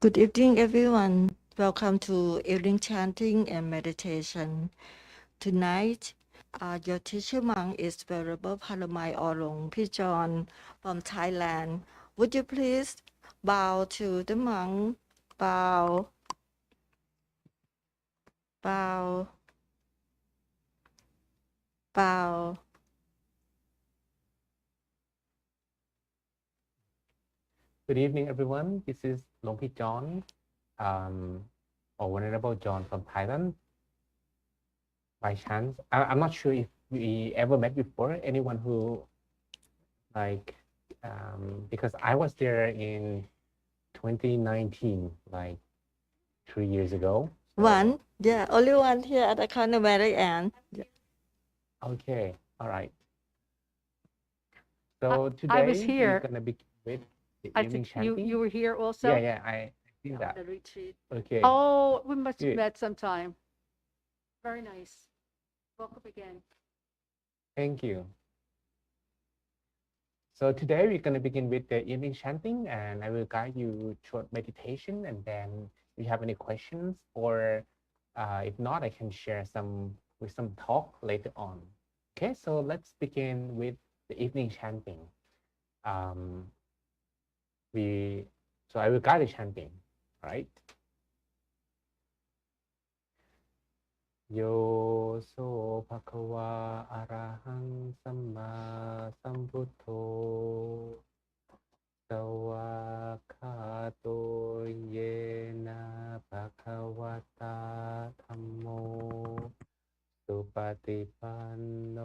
Good evening, everyone. Welcome to evening chanting and meditation. Tonight, your teacher monk is Venerable Paramai Orong Lp.John from Thailand. Would you please bow to the monk? Bow, bow, bow. Good evening, everyone. This is Lp.John, or Venerable John from Thailand. By chance, I'm not sure if we ever met before. Anyone who because I was there in 2019, like 3 years ago. One, yeah, only one here at the corner where I am. Okay, all right. So I was today we're here. gonna begin with the I evening think you chanting. were here also. Yeah, I think that. The retreat. Okay. Oh, we must have Good. met sometime. Very nice. Welcome again. Thank you. So today we're going to begin with the evening chanting, and I will guide you short meditation, and then if you have any questions, or if not, I can share some talk later on. Okay, so let's begin with the evening chanting. So I will guide the chanting, right? โยโสภะคะวาอะระหังสัมมาสัมพุทโธสวากขาโตเยนะภะคะวะตาธัมโมสุปฏิปันโน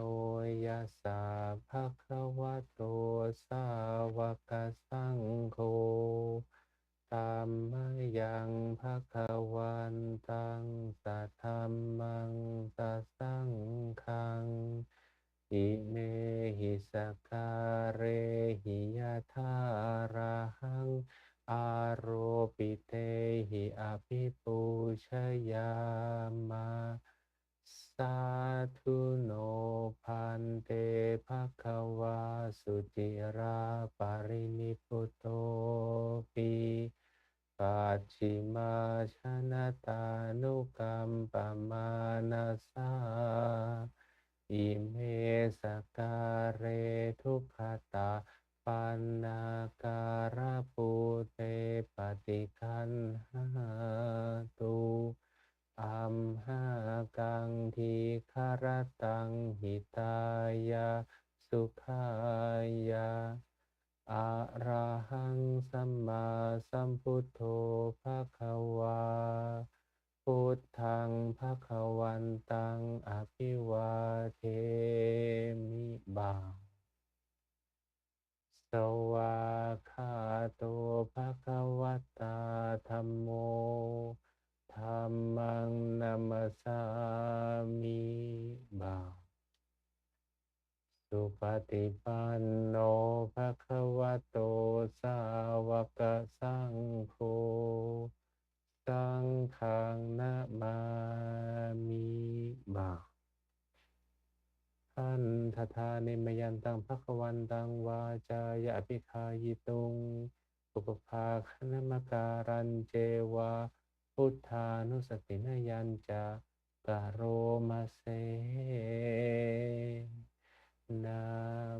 ยัสสะภะคะวะโตสาวกสังโฆธัมมายังภะคะวันตังสัทธัมมังสัสสังฆังอิเมหิสกการเรหิยะถาระหังอาโรปิเตหิอภิปูชยามะสาธุโนพันเตภะคะวาสุจิราปรินิพพุตโตปิปัจฉิมาชนะตานุกัมปมานาสาอิเมสการเรทุกขตาปันนาการะปูเตปฏิคันหาตุอัมหากังทีคารตังหิตายาสุขายาอะระหังสัมมาสัมพุทโธภะคะวาพุทธังภะคะวันตังอภิวาเทมิบาสวากขาโตภะคะวะตาธัมโมธัมมังนัมสสามิบาสุปฏิปันโนภะคะวะโตสาวกสังโฆสังฆังนะมามิบาขันธทานิมยันตังภะคะวันตังวาจายะอภิคายิตุงอุปภาคณมการันเจวะพุทธานุสตินยัญจกะโรมาเซนะ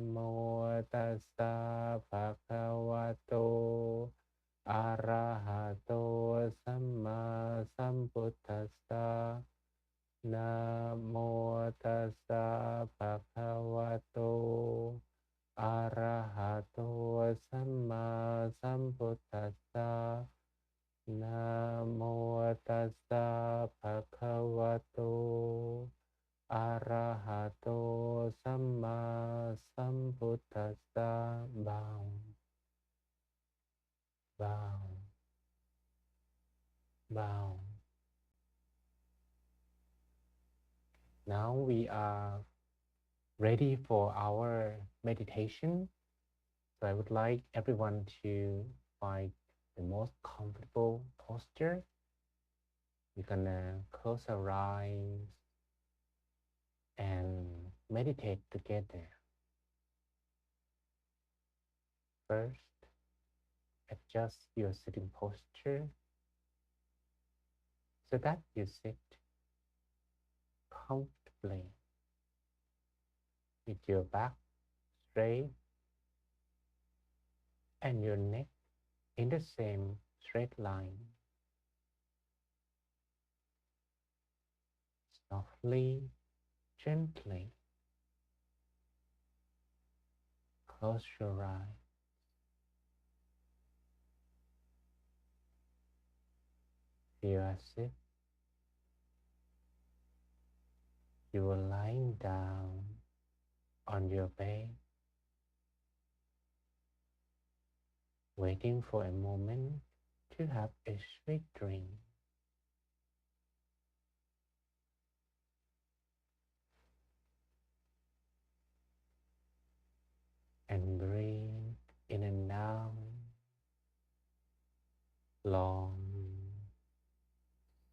โมตัสสะภะคะวะโตอะระหะโตสัมมาสัมพุทธัสสะนะโมตัสสะภะคะวะโตอะระหะโตสัมมาสัมพุทธัสสะนะโมตัสสะภะคะวะโตอะระหะโตสัมมาสัมพุทธัสสะbow Now we are ready for our meditation. So I would like everyone to find the most comfortable posture. We're gonna close our eyes and meditate together. First, adjust your sitting posture so that you sit comfortably with your back straight and your neck in the same straight line. Softly, gently close your eyes. Feel as if you are lying down on your bed, waiting for a moment to have a sweet dream. And breathe in and out, long,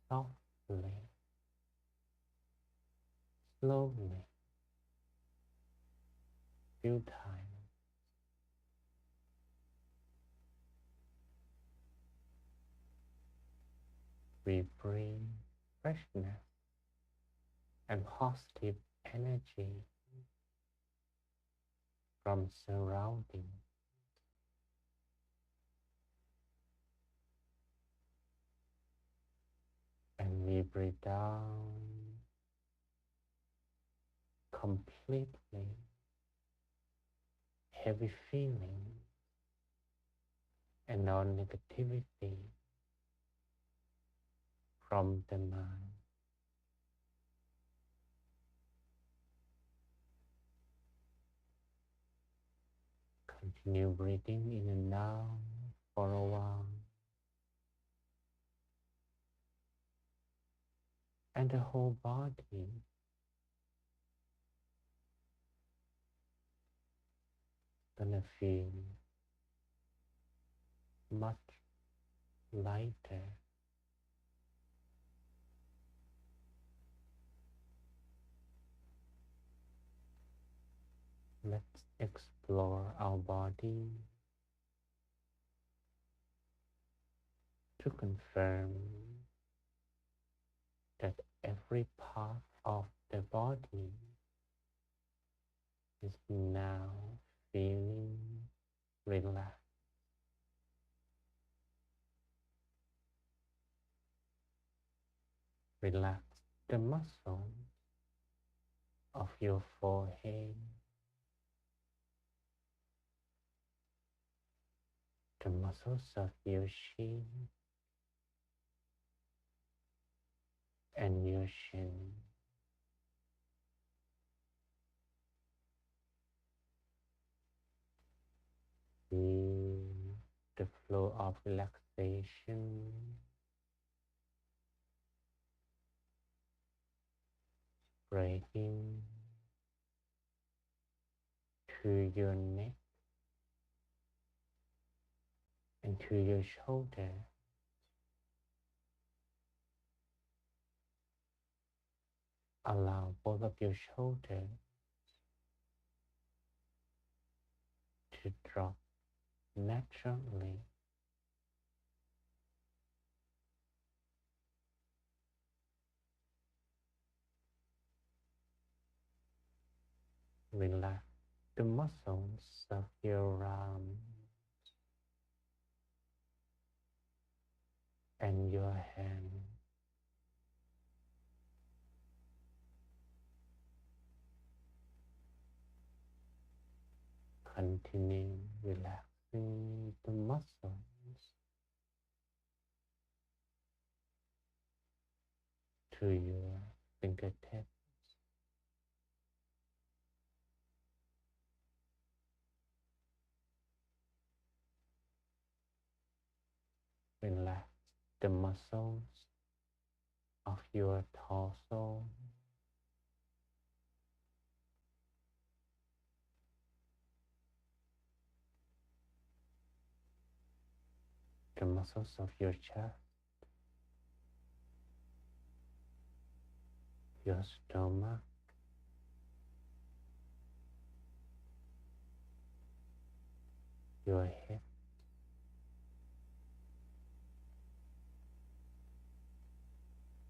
softly, slowly, few times. We bring freshness and positive energy from surrounding, and we breathe down completely heavy feeling and non-negativity from the mind. Continue breathing in and out for a while, and the whole body gonna feel much lighter. Let's explore our body to confirm that every part of the body is now feeling relaxed. Relax the muscles of your forehead, the muscles of your chin and your shin. Feel the flow of relaxation spreading to your neck and to your shoulder. Allow both of your shoulders to drop naturally. Relax the muscles of your arms and your hand. Continue relaxing the muscles to your fingertips. Relax the muscles of your torso. The muscles of your chest, your stomach, your hip,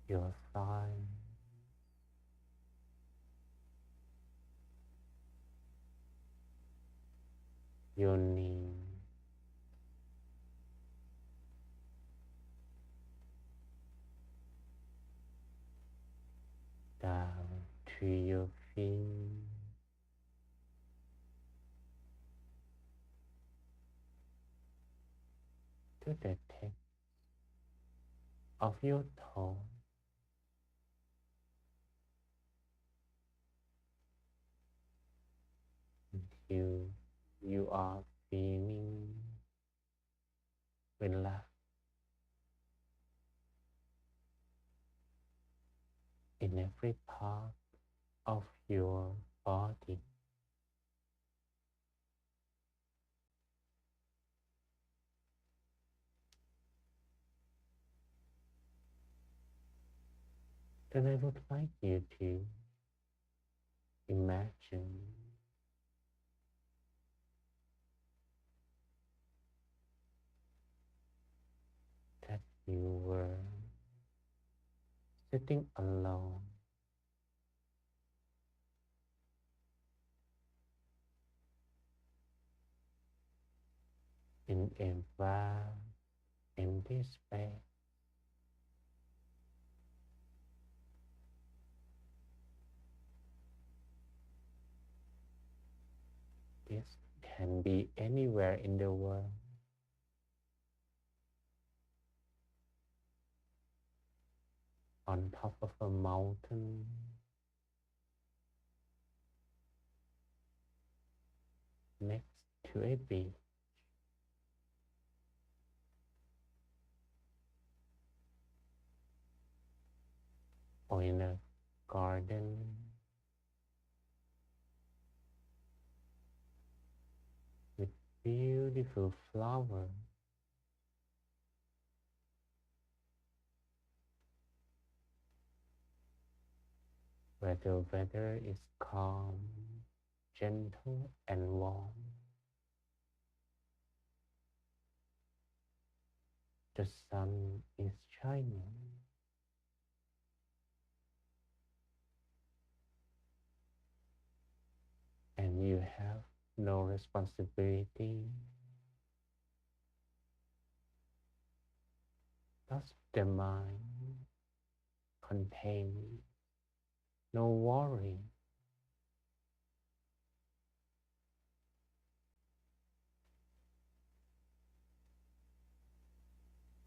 your thigh, your knee, down to your feet, to the tip of your toe, until you are feeling relaxed in every part of your body. Then I would like you to imagine that you were sitting alone in a vast empty space. This can be anywhere in the world, on top of a mountain, next to a beach, or in a garden with beautiful flowers, where the weather is calm, gentle, and warm. The sun is shining, and you have no responsibility. Thus, the mind contains no worry,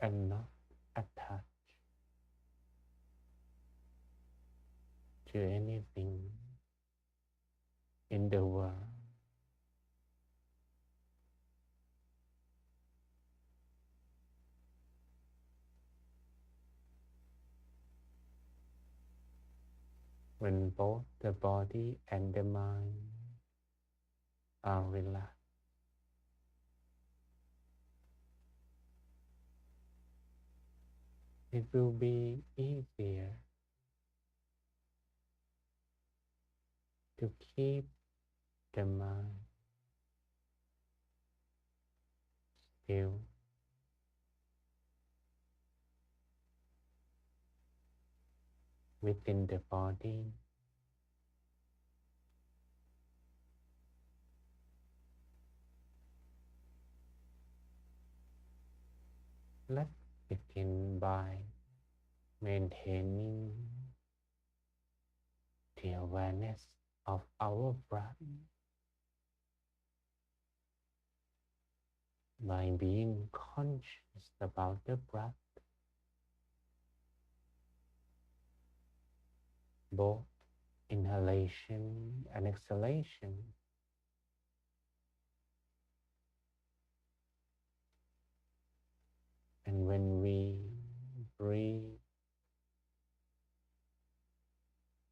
and not attached to anything in the world. When both the body and the mind are relaxed, it will be easier to keep the mind still within the body. Let's begin by maintaining the awareness of our breath by being conscious about the breath, both inhalation and exhalation. And when we breathe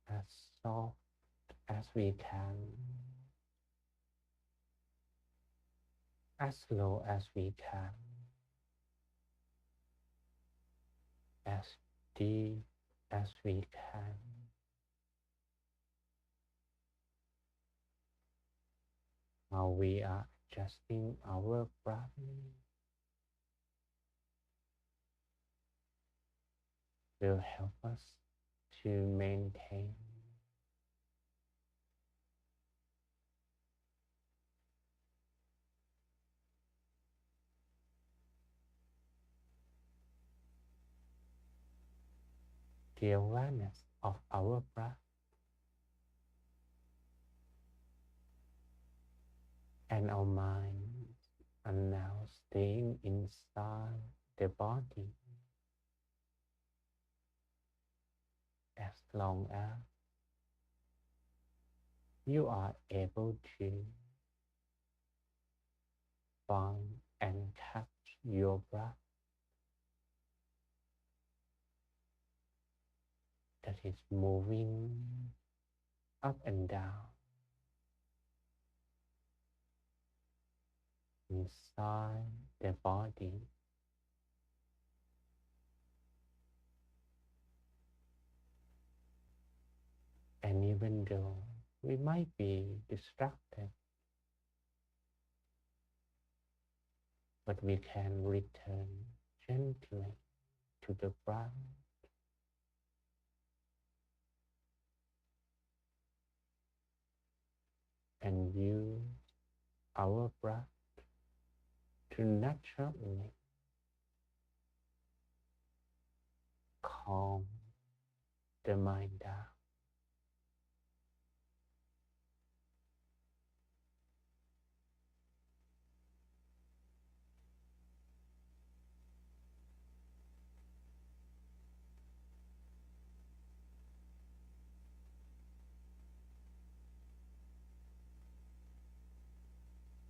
as soft as we can, as slow as we can, as deep as we can, while we are adjusting our breath, will help us to maintain the awareness of our breath, and our minds are now staying inside the body as long as you are able to find and catch your breath that is moving up and down inside the body. And even though we might be distracted, but we can return gently to the breath and use our breath to naturally calm the mind down.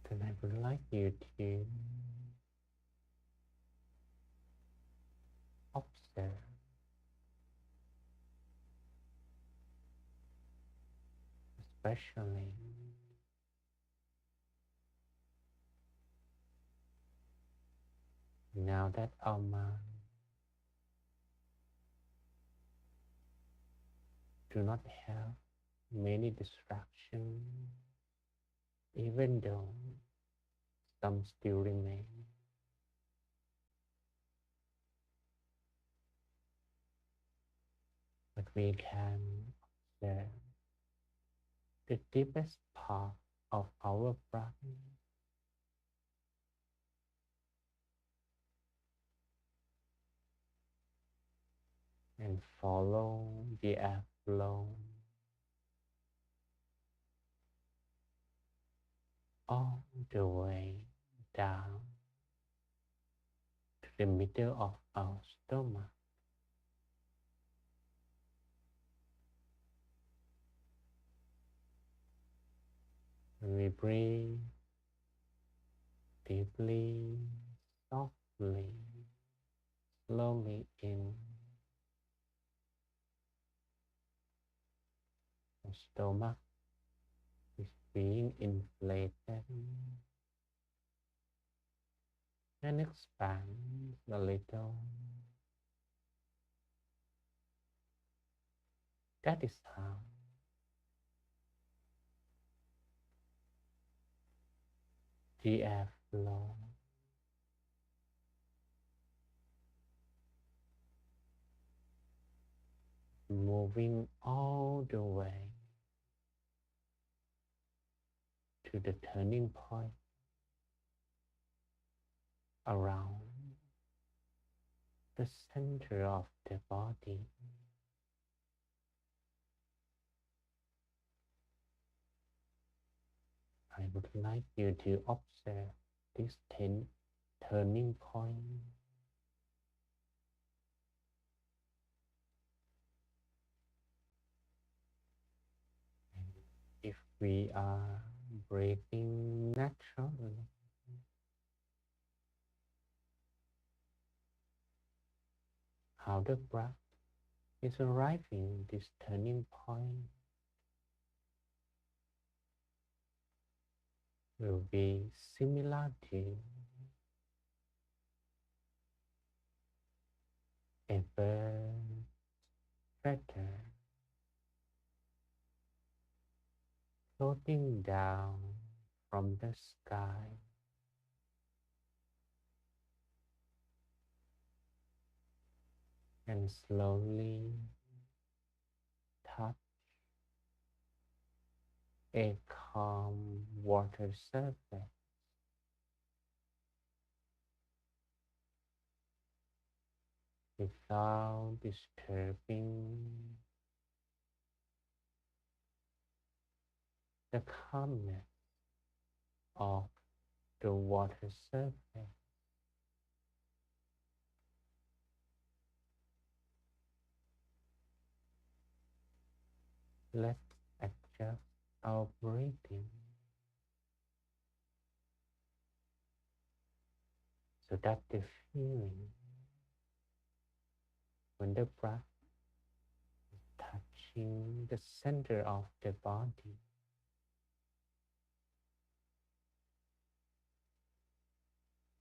Then I would like you to observe especially now that our mind do not have many distractions, even though some still remain. But we can observe the deepest part of our breath and follow the airflow all the way down to the middle of our stomach. When we breathe deeply, softly, slowly in, the stomach is being inflated and expands a little. That is how the airflow moving all the way to the turning point around the center of the body. I would like you to observe this turning point. If we are breathing naturally, how the breath is arriving this turning point will be similar to a bird feather floating down from the sky. and slowly touch a calm water surface without disturbing the calmness of the water surface. Let's adjust our breathing so that the feeling when the breath is touching the center of the body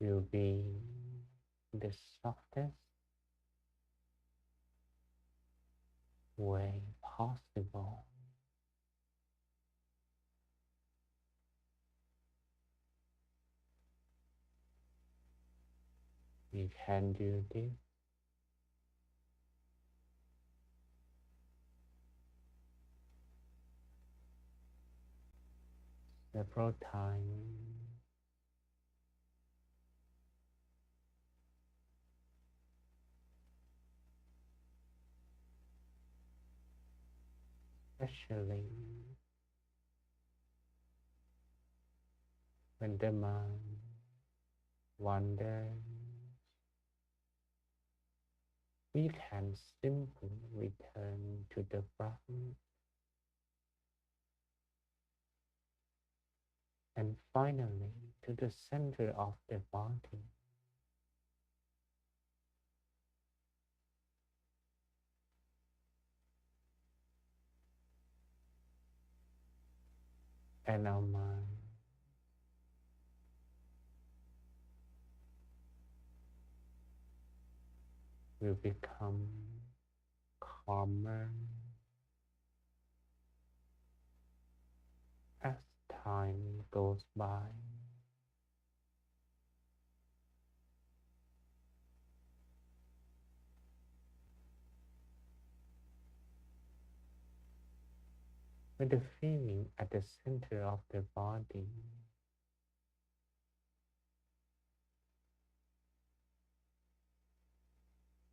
will be the softest way possible. You can do this several times, especially when the mind wanders. We can simply return to the breath and finally to the center of the body. And our mind will become calmer as time goes by. When the feeling at the center of the body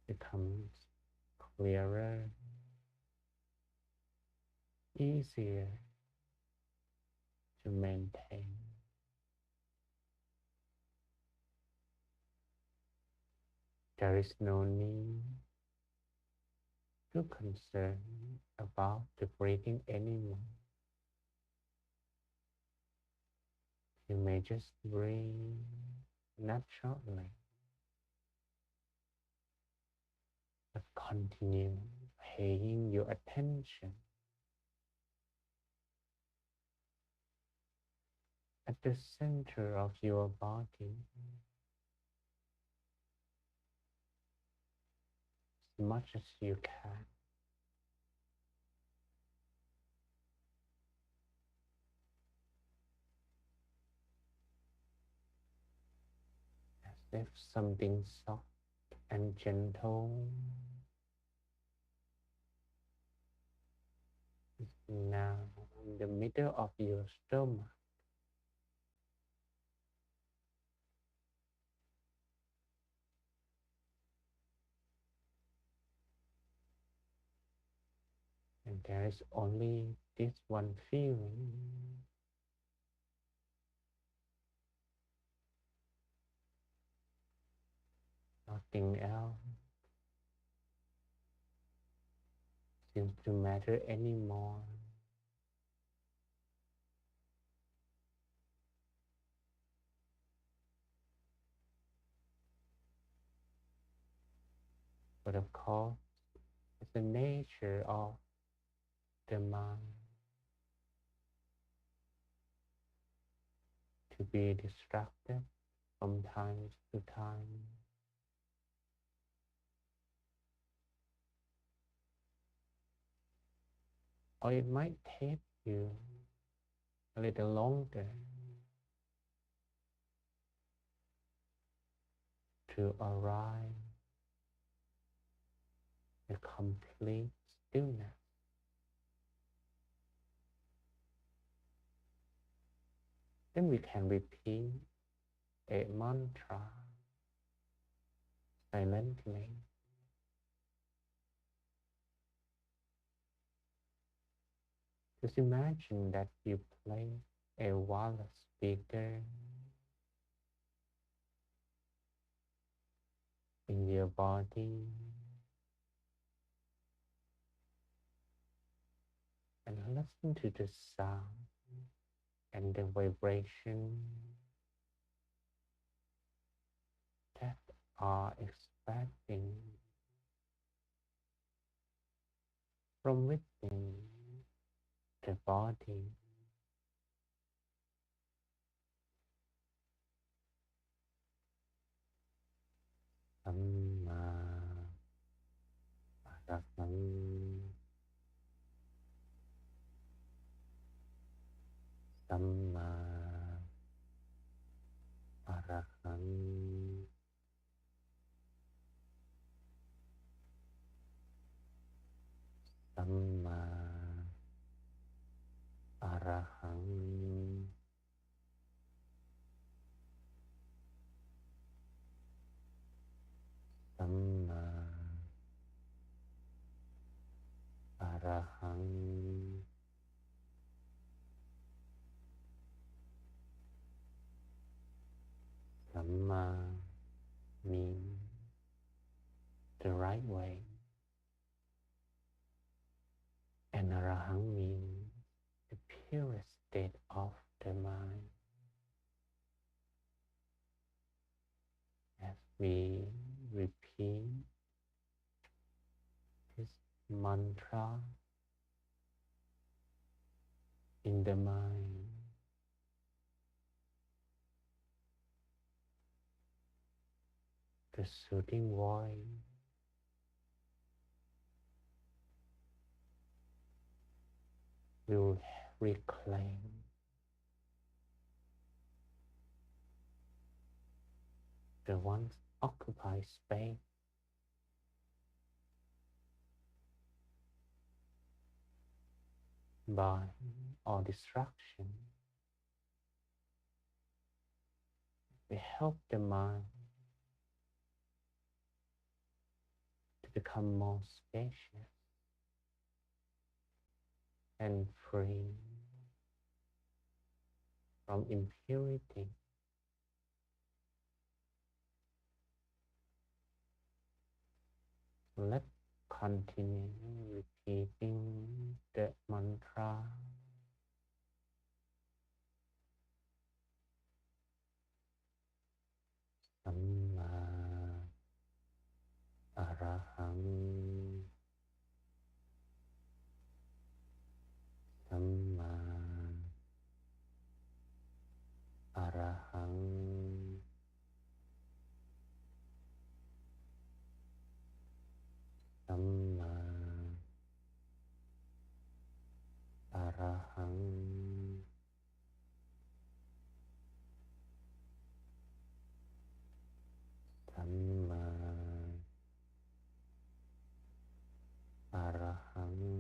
becomes clearer, easier to maintain. There is no need to concern about the breathing anymore. You may just breathe naturally, but continue paying your attention at the center of your body as much as you can. As if something soft and gentle is now in the middle of your stomach. And there is only this one feeling, nothing else seems to matter anymore. But of course, it's the nature of the mind to be distracted from time to time. Or it might take you a little longer to arrive the complete stillness. Then we can repeat a mantra silently. Just imagine that you place a wireless speaker in your body and listen to the sound and the vibration that are expressing from within the body. Samma arahang, samma arahang, samma arahang, samma arahang, samma means the right way, and arahang means the purest state of the mind. As we repeat this mantra in the mind, the soothing voice will reclaim the once occupied space by all distraction. We help the mind to become more spacious and free from impurity. Let's continue repeating the mantra. Samma arahang, samma arahang, samma arahang, samma arahang, samma arahang,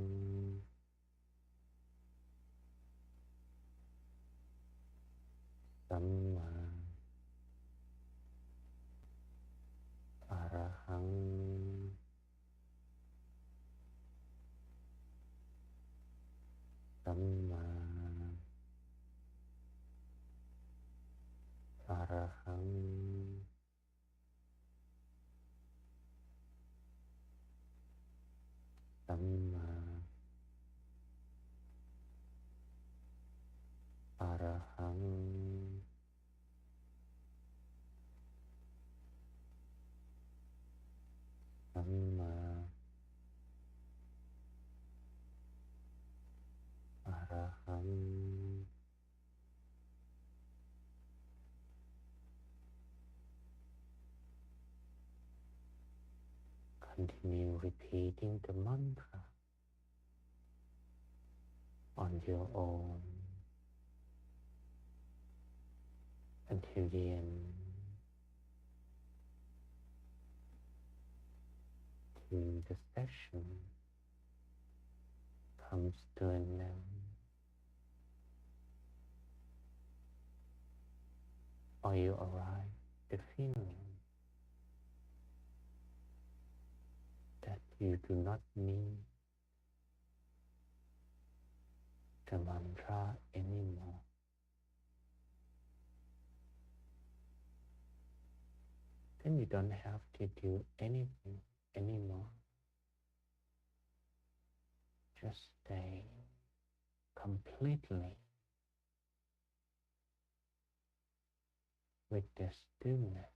samma arahang, samma arahang, samma arahang, continue repeating the mantra on your own until the end, the session comes to an end, or you arrive the feeling that you do not need the mantra anymore, then you don't have to do anything anymore. Just stay completely with the stillness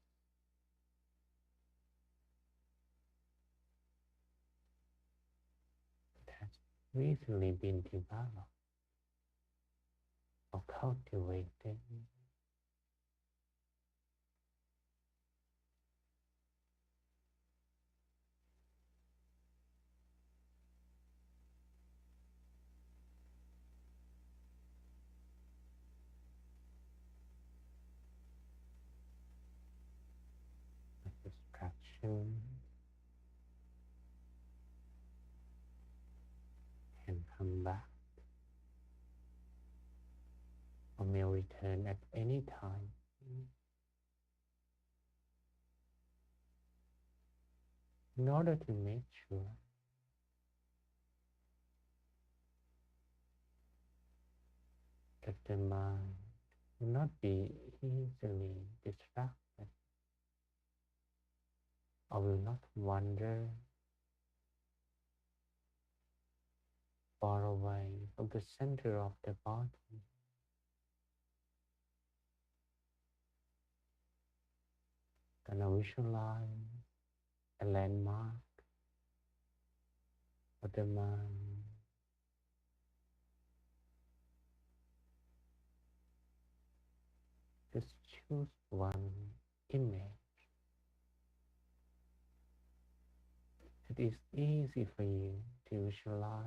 that has recently been developed or cultivated. Distraction can come back or may return at any time. In order to make sure that the mind will not be easily distracted or will not wander far away from the center of the body. Gonna visualize a landmark for the mind. Just choose one image that is easy for you to visualize.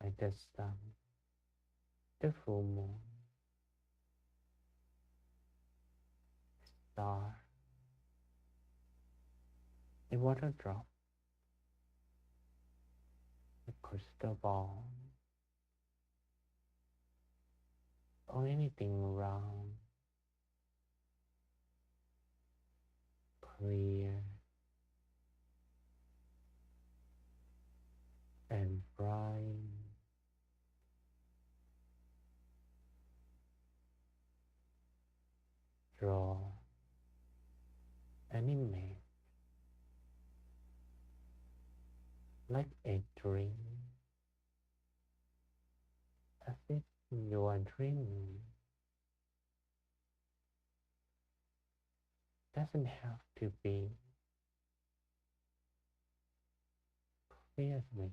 Like the sun, the full moon, star, a water drop, a crystal ball, or anything round, clear, and bright. Draw an image like a dream, as if you are dreaming. Doesn't have to be clearly,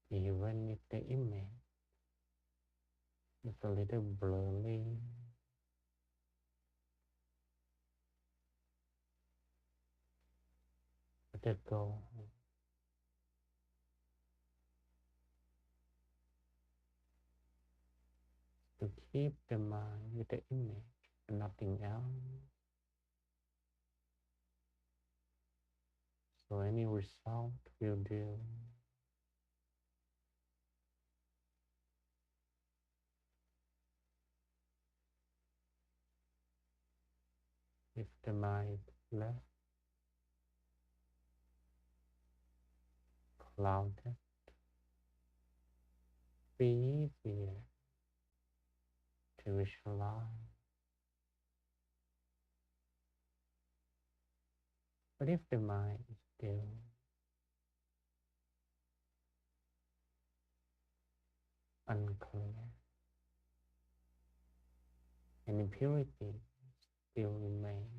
even if the image is a little blurry. But the goal to keep the mind with the image and nothing else. So any result will do. If the mind less clouded, be easier to visualize. But if the mind is still unclear and impurity still remain,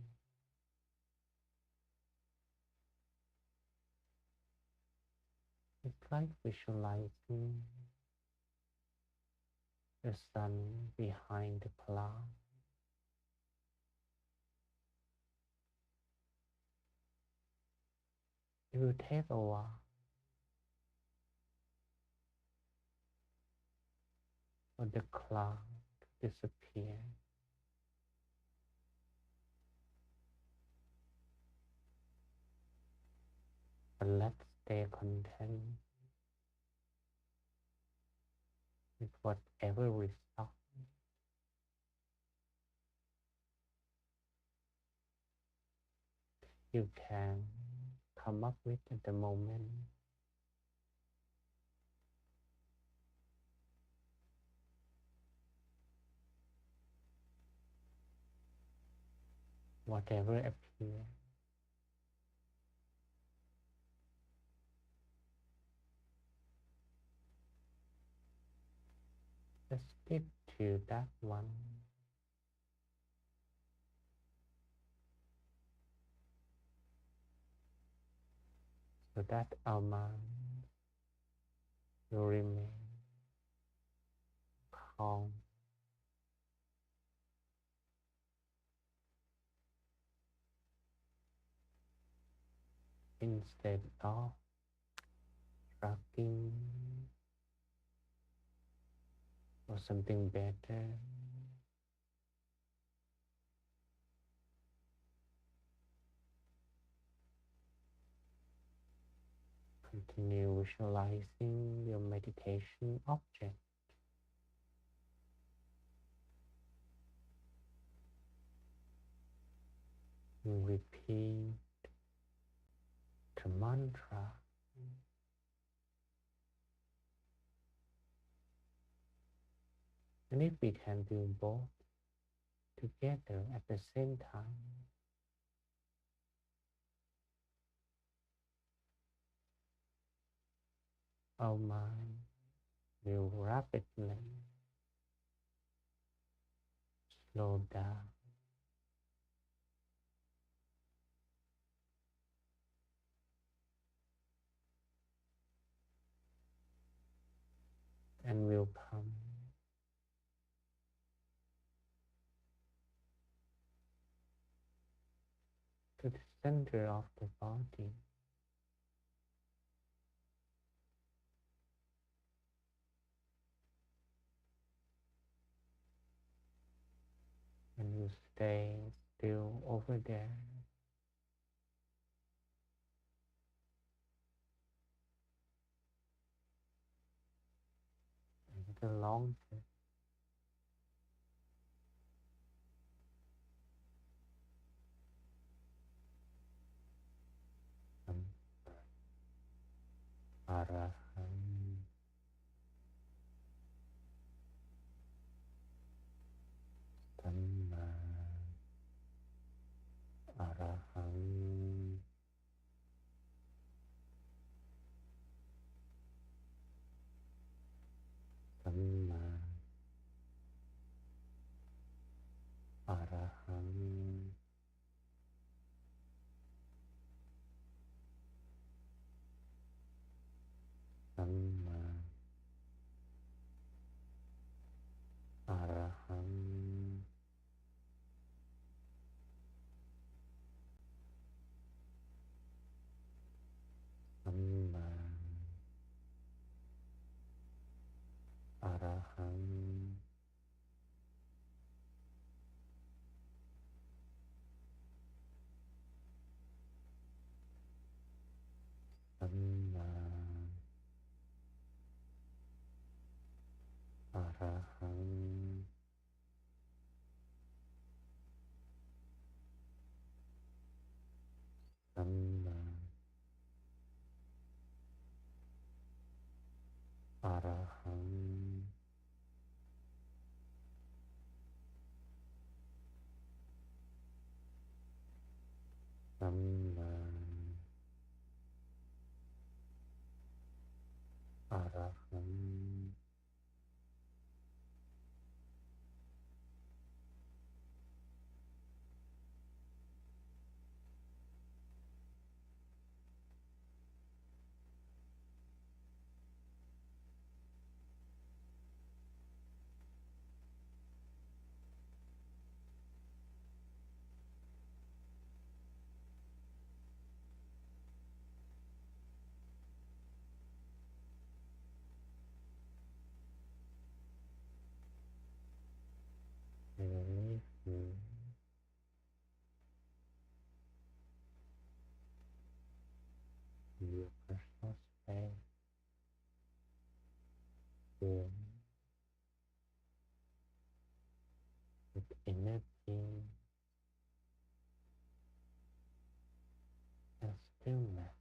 it's like visualizing the sun behind the cloud. It will take a while for the cloud disappear. But let's stay content with whatever result you can come up with at the moment. Whatever appears. Just stick to that one. So that our mind will remain calm instead of tracking for something better. Continue visualizing your meditation object. And repeat the mantra. And if we can do both together at the same time, our mind will rapidly slow down and will come to the center of the body. And you stay still over there. And the longer Araham Samma Araham Samma Araham Samma Araham Samma Araham Samma Araham Samma Araham Samma Araham stillness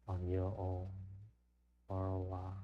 on your own for a while.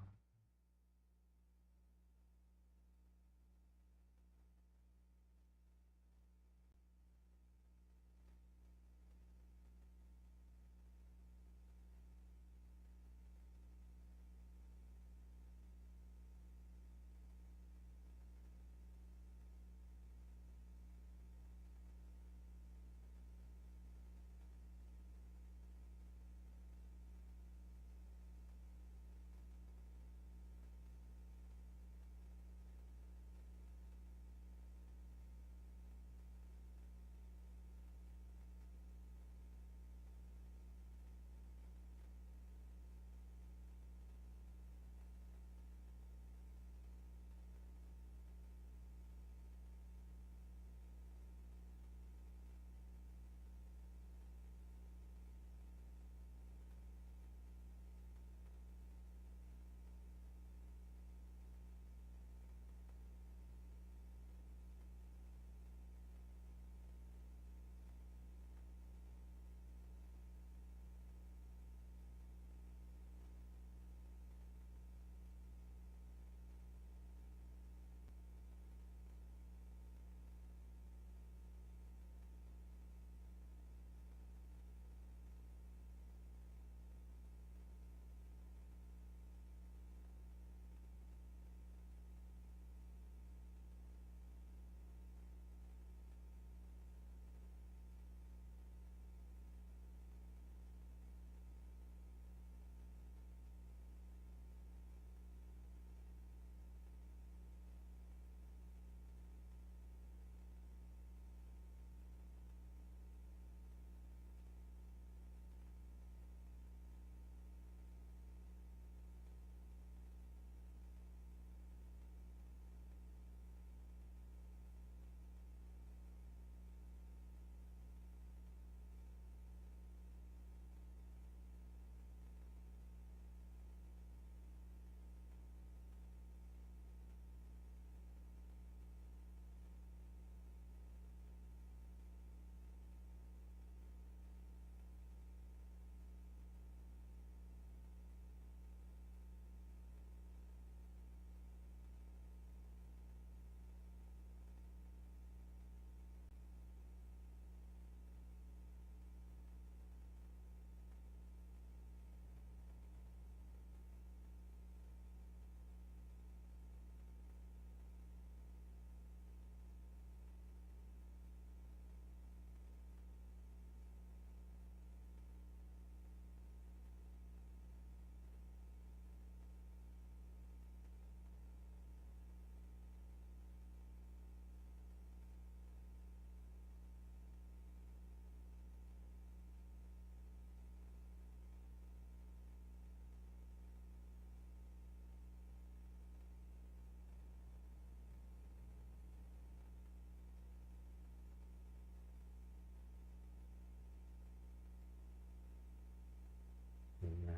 Now,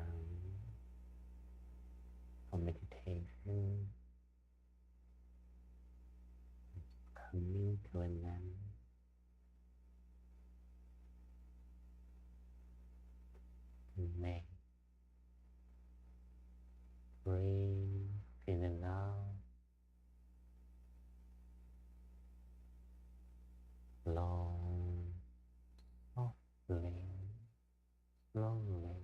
our meditation coming to an end. You may breathe in and out long, softly, slowly,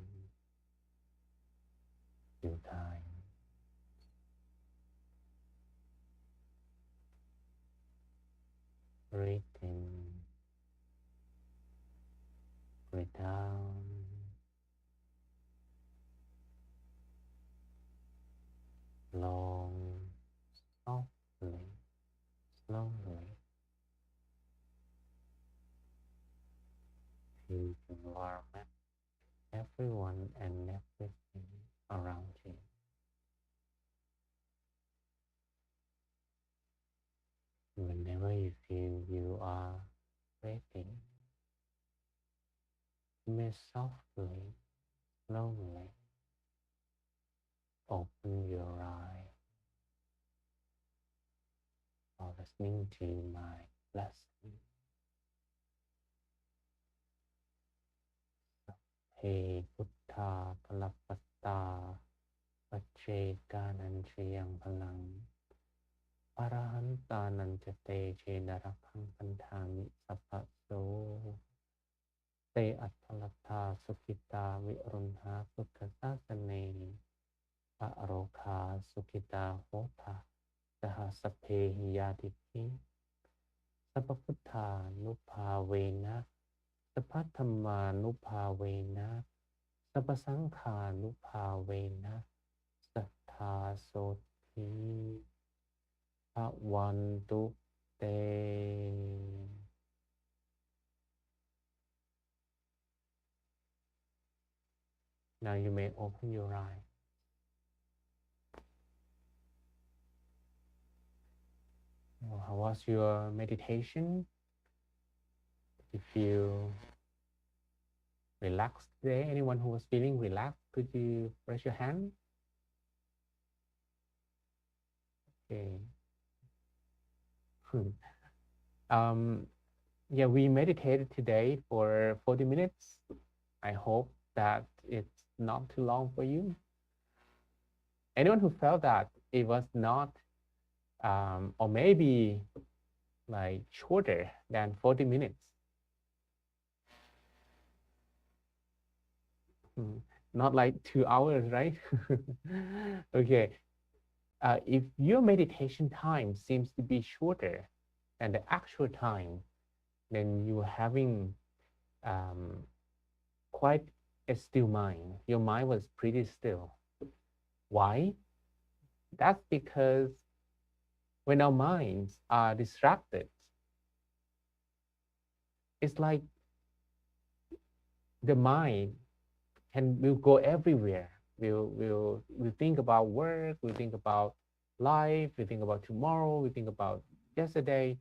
few times. Breathe in, breathe out, long, softly, slowly. Feel the environment, everyone and everything around you. Whenever you feel you are ready, you may softly, slowly open your eyes or listening to my lesson. พุทธาพลัปปัตตาปัจเจกานันเชียงพลังอรหันตานันจะเตเชนรักขังพันธามิสัพพะโสเตอัตถลัตถาสุขิตาวิรุณหาพุทธศาสเนพระโรคาสุขิตาโหทาสหสพเพหิยาติภิสัพพุทธานุภาเวนะสัพพธรรมานุภาเวนะสัพพสังฆานุภาเวนะสัทธาโสทิภวันตุเต Now you may open your eyes. How was your meditation? Did you feel relaxed today? Anyone who was feeling relaxed, could you raise your hand? Okay. Yeah, we meditated today for 40 minutes. I hope that it's not too long for you. Anyone who felt that it was not, or maybe like shorter than 40 minutes. Not like 2 hours, right? Okay. If your meditation time seems to be shorter than the actual time, then you're having quite a still mind. Your mind was pretty still. Why? That's because when our minds are distracted, it's like the mind will go everywhere. We'll think about work, we think about life, we think about tomorrow, we think about yesterday,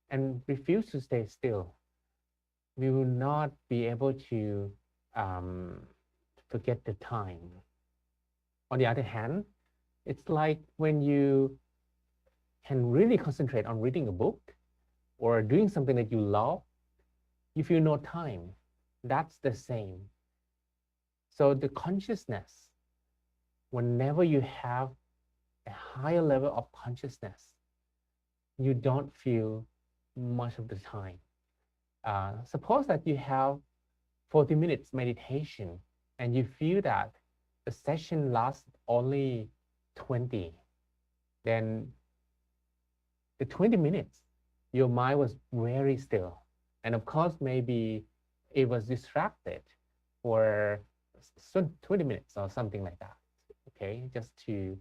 and refuse to stay still. We will not be able to forget the time. On the other hand, it's like when you can really concentrate on reading a book or doing something that you love, you feel no time. That's the same. So the consciousness, whenever you have a higher level of consciousness, you don't feel much of the time. Suppose that you have 40 minutes meditation and you feel that the session lasts only 20, then the 20 minutes, your mind was very still. And of course, maybe it was distracted for 20 minutes or something like that. Okay, just to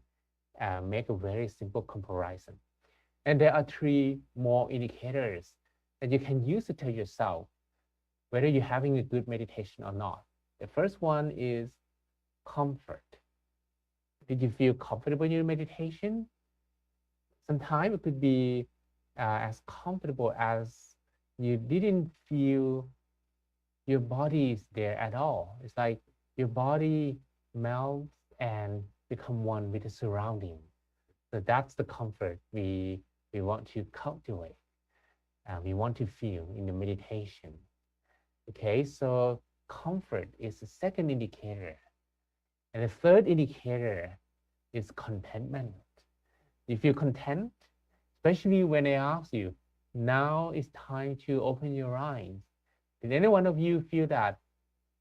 make a very simple comparison. And there are 3 more indicators that you can use to tell yourself whether you're having a good meditation or not. The first one is comfort. Did you feel comfortable in your meditation? Sometimes it could be as comfortable as you didn't feel your body is there at all. It's like your body melts and become one with the surrounding. So that's the comfort we want to cultivate. We want to feel in the meditation. Okay, so comfort is the second indicator. And the third indicator is contentment. You feel content, especially when they ask you, now it's time to open your eyes. Did any one of you feel that?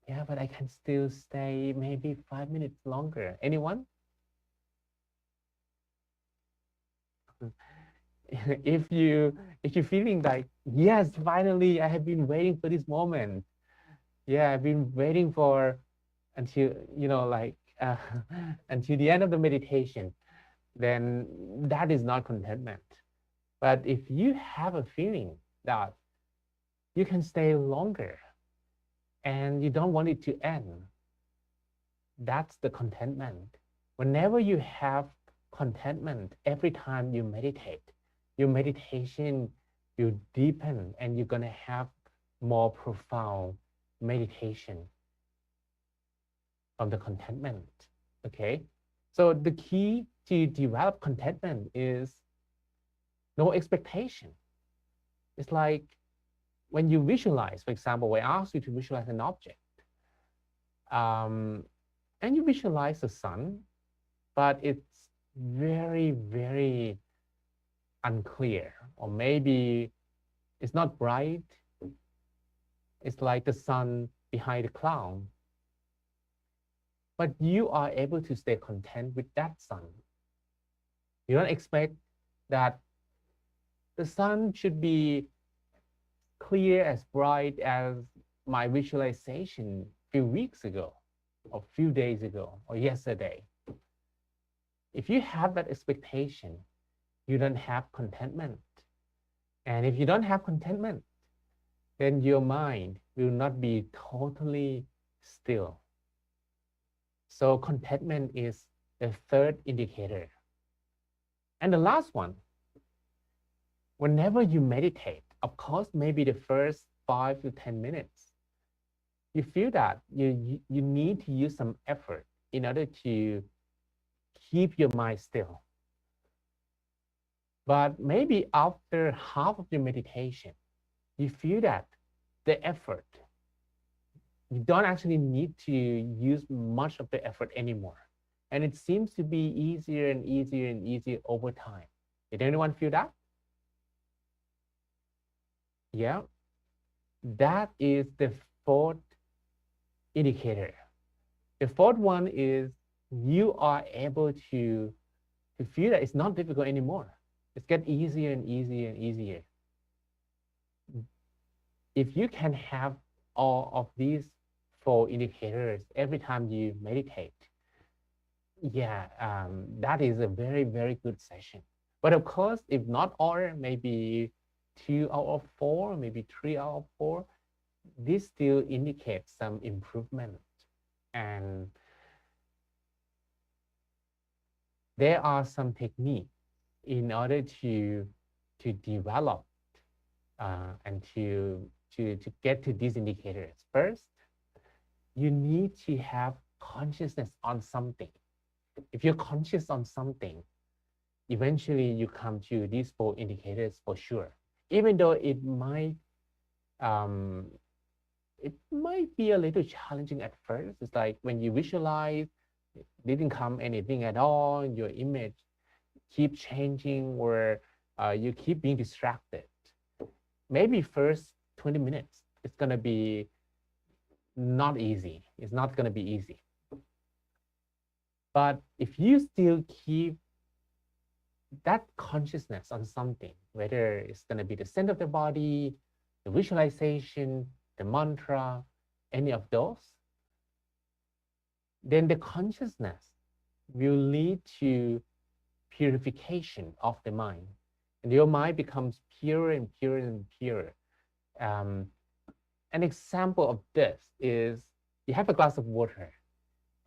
Yeah, but I can still stay maybe 5 minutes longer. Anyone? If you're feeling like, yes, finally, I have been waiting for this moment. Yeah, I've been waiting for until, until the end of the meditation, then that is not contentment. But if you have a feeling that you can stay longer and you don't want it to end, that's the contentment. Whenever you have contentment, every time you meditate, your meditation will deepen and you're going to have more profound meditation of the contentment. Okay, so the key to develop contentment is no expectation. It's like when you visualize, for example, when I ask you to visualize an object, And you visualize the sun, but it's very, very unclear, or maybe it's not bright. It's like the sun behind the cloud. But you are able to stay content with that sun. You don't expect that the sun should be clear, as bright as my visualization a few weeks ago, or a few days ago, or yesterday. If you have that expectation, you don't have contentment. And if you don't have contentment, then your mind will not be totally still. So contentment is the third indicator. And the last one, whenever you meditate, of course, maybe the first 5 to 10 minutes, you feel that you need to use some effort in order to keep your mind still. But maybe after half of your meditation, you feel that the effort, you don't actually need to use much of the effort anymore. And it seems to be easier and easier and easier over time. Did anyone feel that? Yeah. That is the fourth indicator. The fourth one is you are able to feel that it's not difficult anymore. It's getting easier and easier and easier. If you can have all of these four indicators every time you meditate, yeah, that is a very, very good session. But of course, if not all, maybe 2 out of 4, maybe 3 out of 4, this still indicates some improvement. And there are some techniques in order to develop and to get to these indicators. First, you need to have consciousness on something. If you're conscious on something, eventually you come to these 4 indicators for sure. Even though it might be a little challenging at first. It's like when you visualize, it didn't come anything at all. Your image keep changing, or you keep being distracted. Maybe first 20 minutes, it's gonna be not easy. It's not gonna be easy. But if you still keep that consciousness on something, whether it's gonna be the center of the body, the visualization, the mantra, any of those, then the consciousness will lead to purification of the mind. And your mind becomes purer and purer and purer. An example of this is you have a glass of water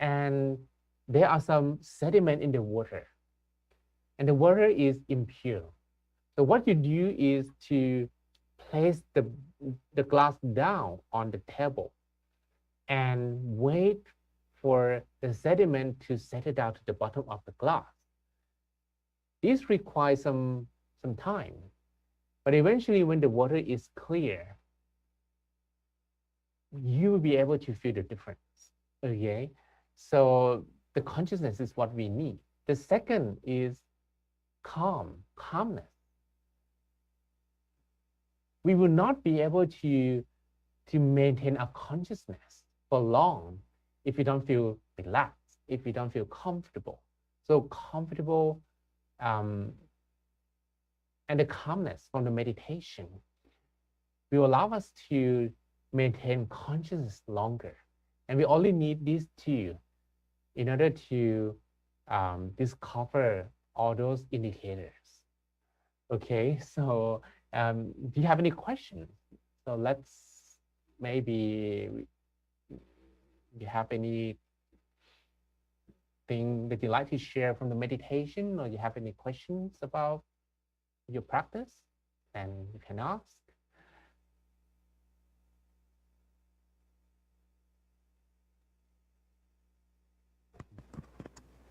and there are some sediment in the water and the water is impure. So what you do is to place the glass down on the table and wait for the sediment to settle down to the bottom of the glass. This requires some time, but eventually when the water is clear, you will be able to feel the difference, okay? So the consciousness is what we need. The second is calmness. We will not be able to maintain our consciousness for long if you don't feel relaxed, if you don't feel comfortable. So comfortable and the calmness from the meditation will allow us to maintain consciousness longer. And we only need these 2 in order to discover all those indicators. Okay, so do you have any questions? So let's maybe you have anything that you'd like to share from the meditation, or you have any questions about your practice, then you can ask.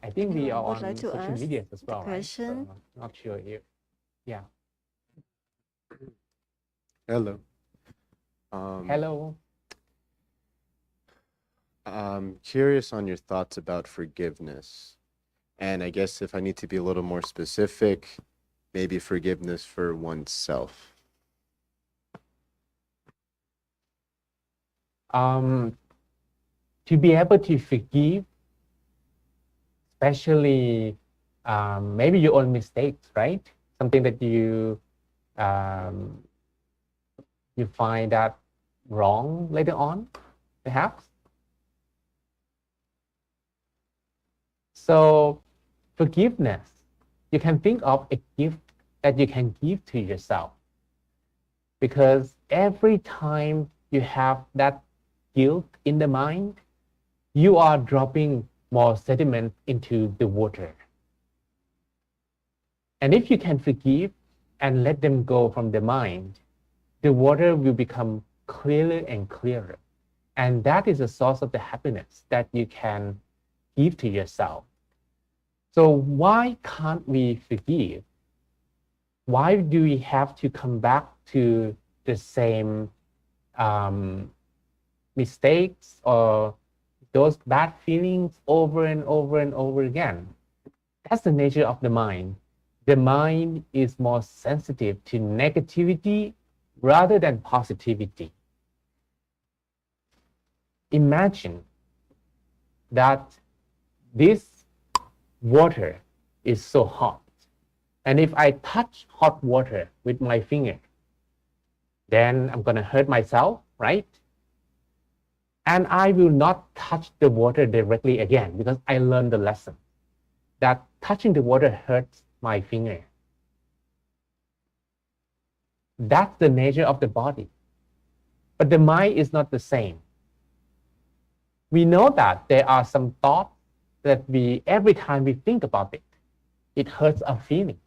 I think we are would on like to social ask media as well, the question. right? So not sure if, yeah. Hello. Hello. I'm curious on your thoughts about forgiveness. And I guess if I need to be a little more specific, maybe forgiveness for oneself. To be able to forgive, especially maybe your own mistakes, right? Something that um, you find that wrong later on, perhaps. So forgiveness, you can think of a gift that you can give to yourself, because every time you have that guilt in the mind, you are dropping more sediment into the water. And if you can forgive and let them go from the mind, the water will become clearer and clearer. And that is a source of the happiness that you can give to yourself. So why can't we forgive? Why do we have to come back to the same mistakes or those bad feelings over and over and over again? That's the nature of the mind. The mind is more sensitive to negativity rather than positivity. Imagine that this water is so hot, and if I touch hot water with my finger, then I'm going to hurt myself, right? And I will not touch the water directly again, because I learned the lesson that touching the water hurts my finger. That's the nature of the body. But the mind is not the same. We know that there are some thoughts that every time we think about it, it hurts our feeling.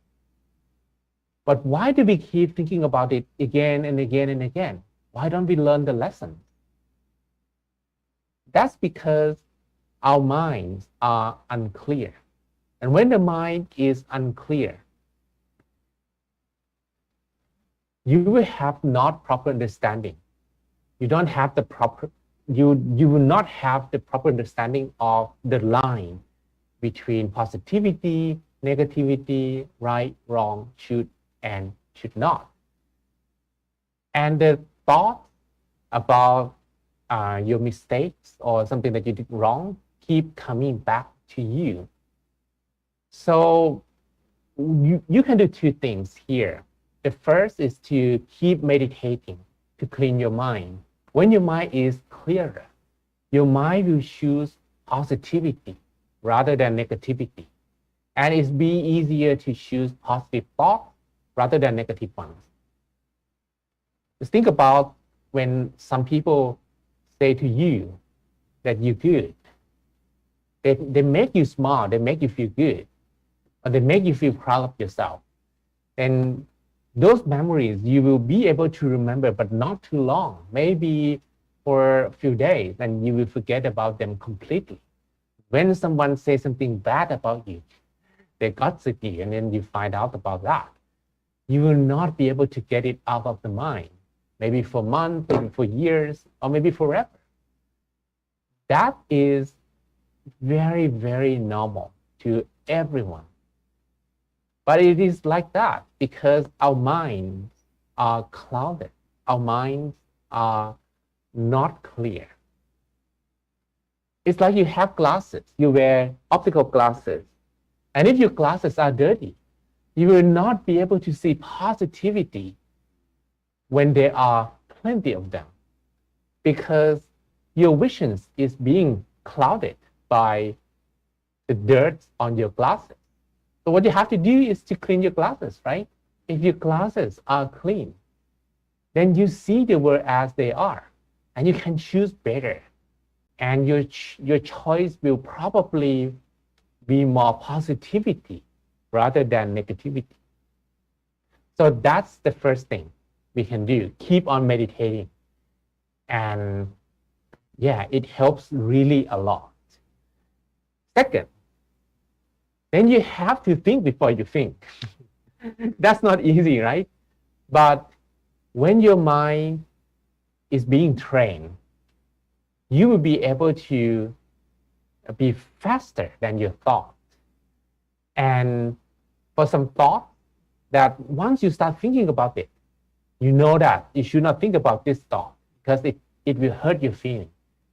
But why do we keep thinking about it again and again and again? Why don't we learn the lesson? That's because our minds are unclear. And when the mind is unclear, you will have not proper understanding. You don't have the proper, you will not have the proper understanding of the line between positivity, negativity, right, wrong, should, and should not. And the thought about your mistakes or something that you did wrong keep coming back to you. So you can do two things here. The first is to keep meditating to clean your mind. When your mind is clearer, your mind will choose positivity rather than negativity. And it's be easier to choose positive thoughts rather than negative ones. Just think about when some people say to you that you're good. They make you smile, they make you feel good, or they make you feel proud of yourself. And those memories you will be able to remember, but not too long, maybe for a few days, and you will forget about them completely. When someone says something bad about you, they gossip you, and then you find out about that, you will not be able to get it out of the mind, maybe for months, maybe for years, or maybe forever. That is very, very normal to everyone. But it is like that because our minds are clouded. Our minds are not clear. It's like you have glasses. You wear optical glasses. And if your glasses are dirty, you will not be able to see positivity when there are plenty of them, because your vision is being clouded by the dirt on your glasses. So what you have to do is to clean your glasses, right? If your glasses are clean, then you see the world as they are, and you can choose better. And your choice will probably be more positivity rather than negativity. So that's the first thing we can do. Keep on meditating. And yeah, it helps really a lot. Second, then you have to think before you think. That's not easy, right? But when your mind is being trained, you will be able to be faster than your thought. And for some thought that once you start thinking about it, you know that you should not think about this thought because it will hurt your feeling.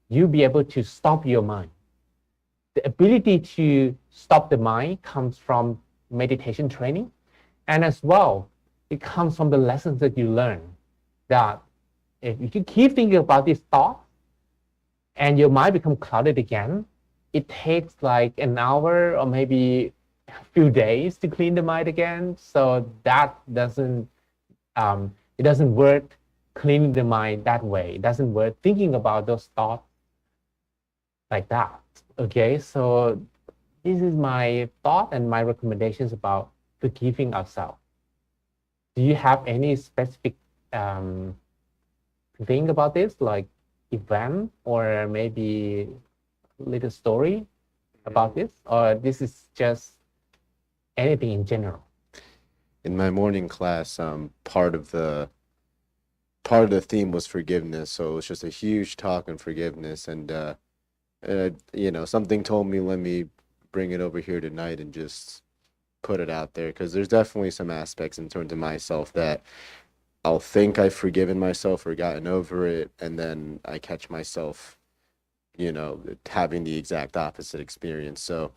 You'll be able to stop your mind. The ability to stop the mind comes from meditation training. And as well, it comes from the lessons that you learn that if you keep thinking about this thought and your mind becomes clouded again, it takes like an hour or maybe a few days to clean the mind again. So that doesn't, it doesn't work cleaning the mind that way. It doesn't work thinking about those thoughts like that. Okay, so this is my thought and my recommendations about forgiving ourselves. Do you have any specific thing about this, like event or maybe little story about this, or this is just anything in general? In my morning class, part of the theme was forgiveness. So it was just a huge talk on forgiveness, and you know, something told me, let me bring it over here tonight and just put it out there, because there's definitely some aspects in terms of myself that I'll think I've forgiven myself or gotten over it, and then I catch myself, you know, having the exact opposite experience. So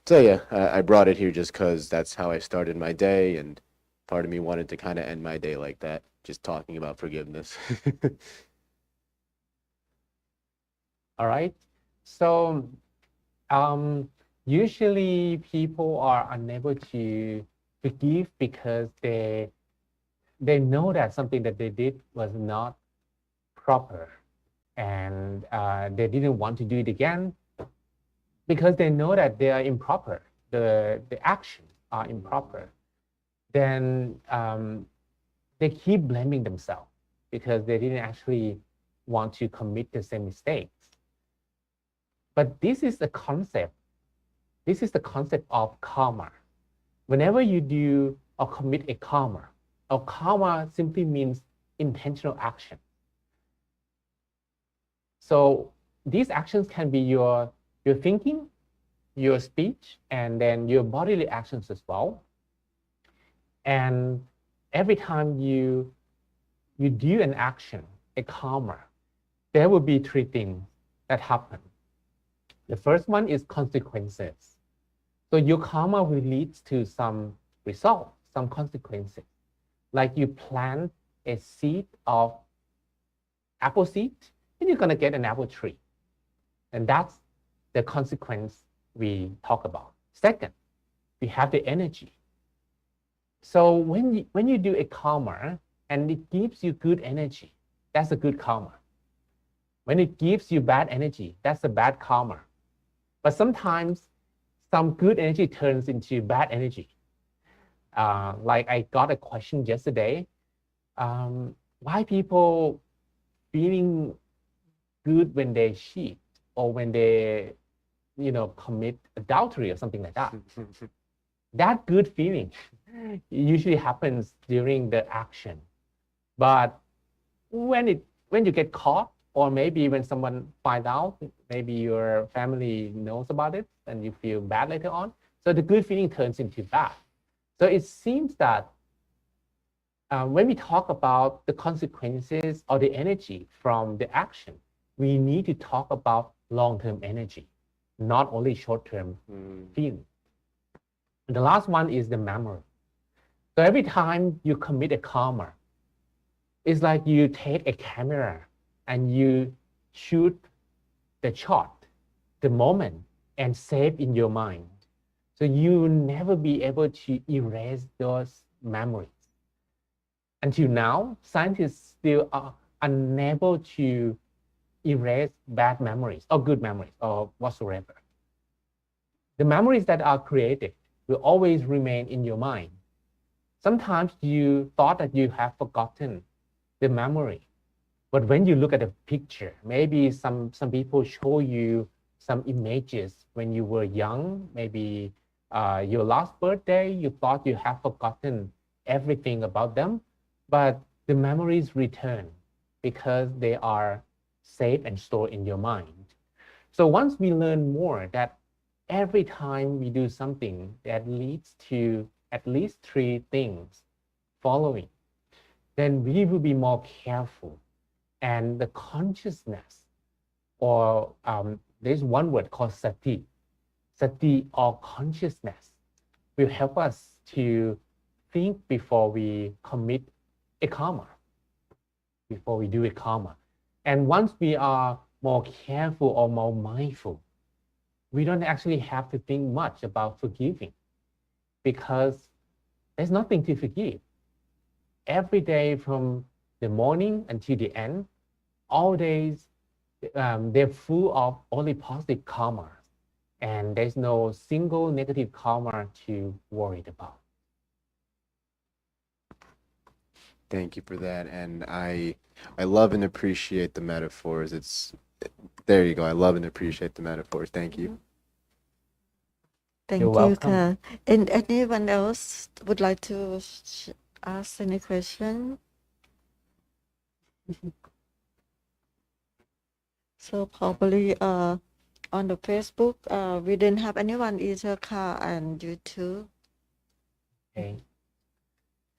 yeah, I brought it here just because that's how I started my day, and part of me wanted to kind of end my day like that, just talking about forgiveness. All right. So usually people are unable to forgive because they know that something that they did was not proper, and they didn't want to do it again because they know that they are improper. The actions are improper. Then they keep blaming themselves because they didn't actually want to commit the same mistakes. But this is the concept. This is the concept of karma. Whenever you do or commit a karma simply means intentional action. So these actions can be your thinking, your speech, and then your bodily actions as well. And every time you do an action, a karma, there will be three things that happen. The first one is consequences. So your karma will lead to some result, some consequences. Like you plant a seed of apple seed, and you're going to get an apple tree. And that's the consequence we talk about. Second, we have the energy. So when you do a karma and it gives you good energy, that's a good karma. When it gives you bad energy, that's a bad karma. But sometimes some good energy turns into bad energy. Like I got a question yesterday, why people feeling good when they cheat or when they, commit adultery or something like that. That good feeling usually happens during the action. But when you get caught, or maybe when someone finds out, maybe your family knows about it and you feel bad later on. So the good feeling turns into bad. So it seems that when we talk about the consequences or the energy from the action, we need to talk about long-term energy, not only short-term feeling. And the last one is the memory. So every time you commit a karma, it's like you take a camera and you shoot the shot, the moment, and save in your mind. So you will never be able to erase those memories. Until now, scientists still are unable to erase bad memories or good memories or whatsoever. The memories that are created will always remain in your mind. Sometimes you thought that you have forgotten the memory, but when you look at a picture, maybe some people show you some images when you were young, maybe your last birthday, you thought you have forgotten everything about them, but the memories return because they are saved and stored in your mind. So once we learn more that every time we do something that leads to at least 3 things following, then we will be more careful. And the consciousness, or there's one word called sati. Sati, or consciousness, will help us to think before we commit a karma, before we do a karma. And once we are more careful or more mindful, we don't actually have to think much about forgiving, because there's nothing to forgive. Every day from the morning until the end, all days, they're full of only positive karma, and there's no single negative karma to worry about. Thank you for that. And I love and appreciate the metaphors. There you go. I love and appreciate the metaphors. Thank you. Thank You're you, welcome. Ka. And anyone else would like to ask any question? So probably on the Facebook, we didn't have anyone either, Ka, and you too. Okay.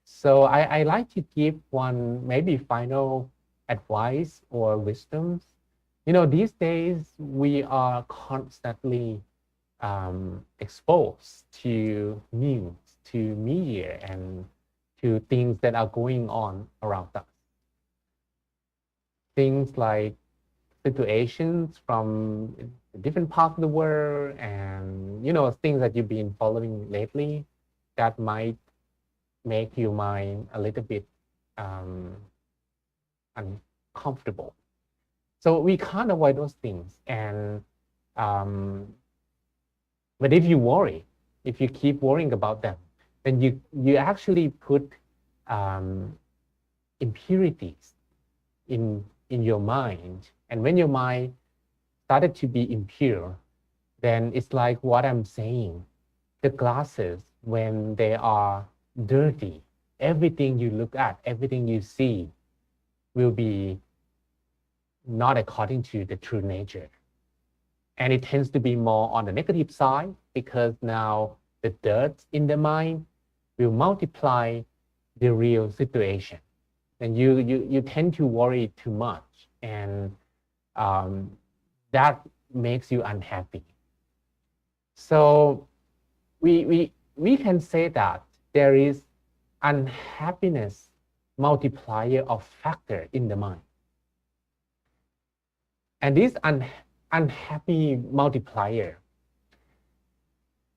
So I like to give one maybe final advice or wisdoms. These days we are constantly exposed to news, to media, and to things that are going on around us. Things like situations from different parts of the world, and things that you've been following lately that might make your mind a little bit uncomfortable. So we can't avoid those things. And but if you worry, if you keep worrying about them, then you actually put impurities in your mind. And when your mind started to be impure, then it's like what I'm saying. The glasses, when they are dirty, everything you look at, everything you see will be not according to the true nature. And it tends to be more on the negative side, because now the dirt in the mind will multiply the real situation. And you tend to worry too much, and that makes you unhappy. So we can say that there is unhappiness multiplier of factor in the mind. And this unhappy multiplier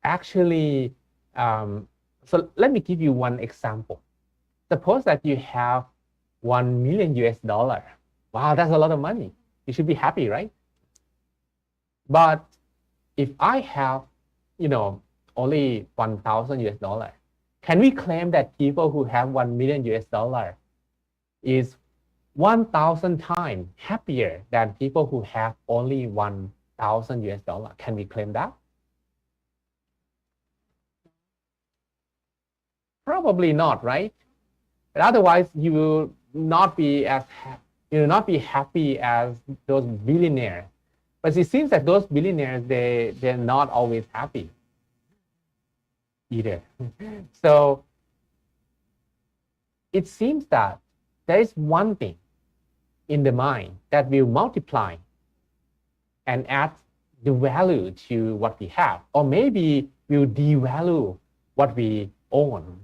actually, so let me give you one example. Suppose that you have $1 million US. Wow, that's a lot of money. You should be happy, right? But if I have, only 1,000 US, can we claim that people who have $1 million US is 1,000 times happier than people who have only 1,000 US? Can we claim that? Probably not, right? But otherwise, you will not be happy as those billionaires. But it seems that those billionaires, they're not always happy either. So it seems that there is one thing in the mind that will multiply and add the value to what we have, or maybe will devalue what we own.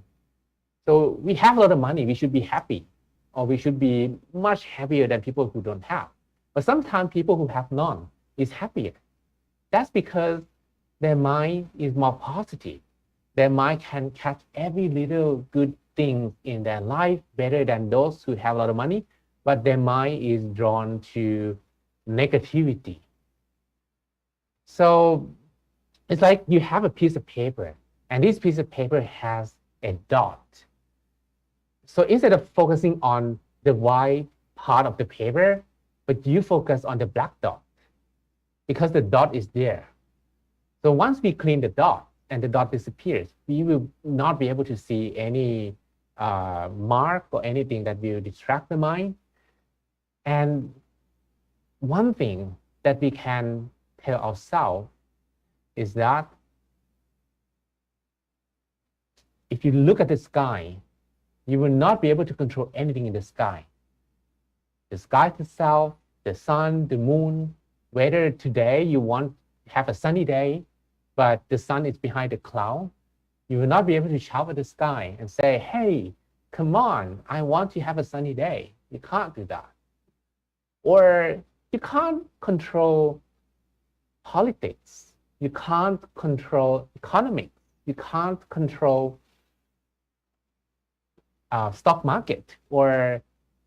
So we have a lot of money, we should be happy, or we should be much happier than people who don't have. But sometimes people who have none is happier. That's because their mind is more positive. Their mind can catch every little good thing in their life better than those who have a lot of money, but their mind is drawn to negativity. So it's like you have a piece of paper, and this piece of paper has a dot. So instead of focusing on the white part of the paper, but you focus on the black dot, because the dot is there. So once we clean the dot and the dot disappears, we will not be able to see any mark or anything that will distract the mind. And one thing that we can tell ourselves is that if you look at the sky, you will not be able to control anything in the sky. The sky itself, the sun, the moon, whether today you want to have a sunny day, but the sun is behind the cloud, you will not be able to shout at the sky and say, hey, come on, I want to have a sunny day. You can't do that. Or you can't control politics. You can't control economics. You can't control stock market, or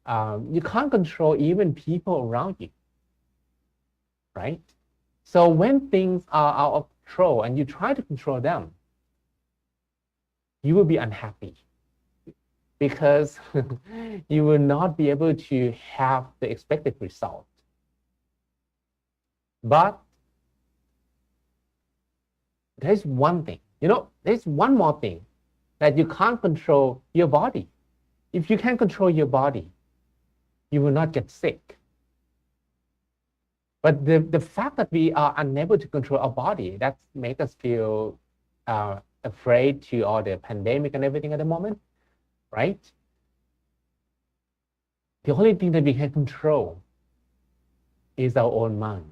you can't control even people around you, right? So when things are out of control and you try to control them, you will be unhappy because you will not be able to have the expected result. But there's one thing, there's one more thing, that you can't control your body. If you can control your body, you will not get sick. But the fact that we are unable to control our body, that makes us feel afraid to all the pandemic and everything at the moment, right? The only thing that we can control is our own mind,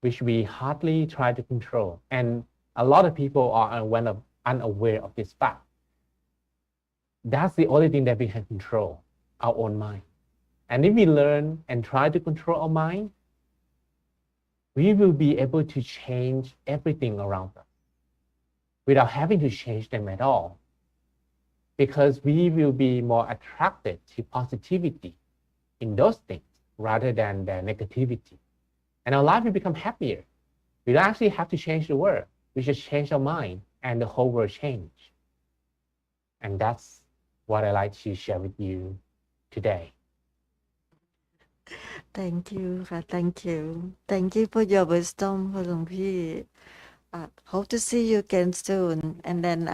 which we hardly try to control. And a lot of people are unaware of this fact. That's the only thing that we can control, our own mind. And if we learn and try to control our mind, we will be able to change everything around us without having to change them at all, because we will be more attracted to positivity in those things rather than the negativity. And our life will become happier. We don't actually have to change the world. We just change our mind and the whole world change. And that's what I like to share with you today. Thank you, thank you. Thank you for your wisdom, Hluangpi. Hope to see you again soon. And then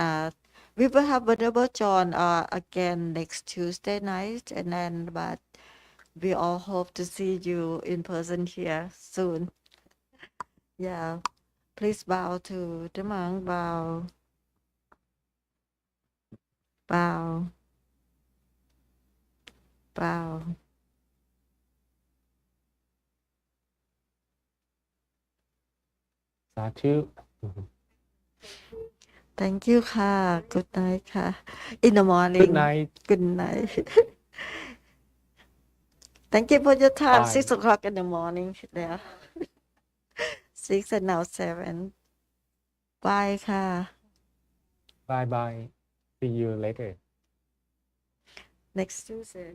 we will have Lp.John again next Tuesday night. And then, but we all hope to see you in person here soon. Yeah. Please bow to the monk. Bow. Bow. Bow. Satu. Thank you, ka. Good night, ka. In the morning. Good night. Good night. Thank you for your time. Bye. 6 o'clock in the morning there. 6 and now 7. Bye, ka. Bye bye. See you later. Next Tuesday.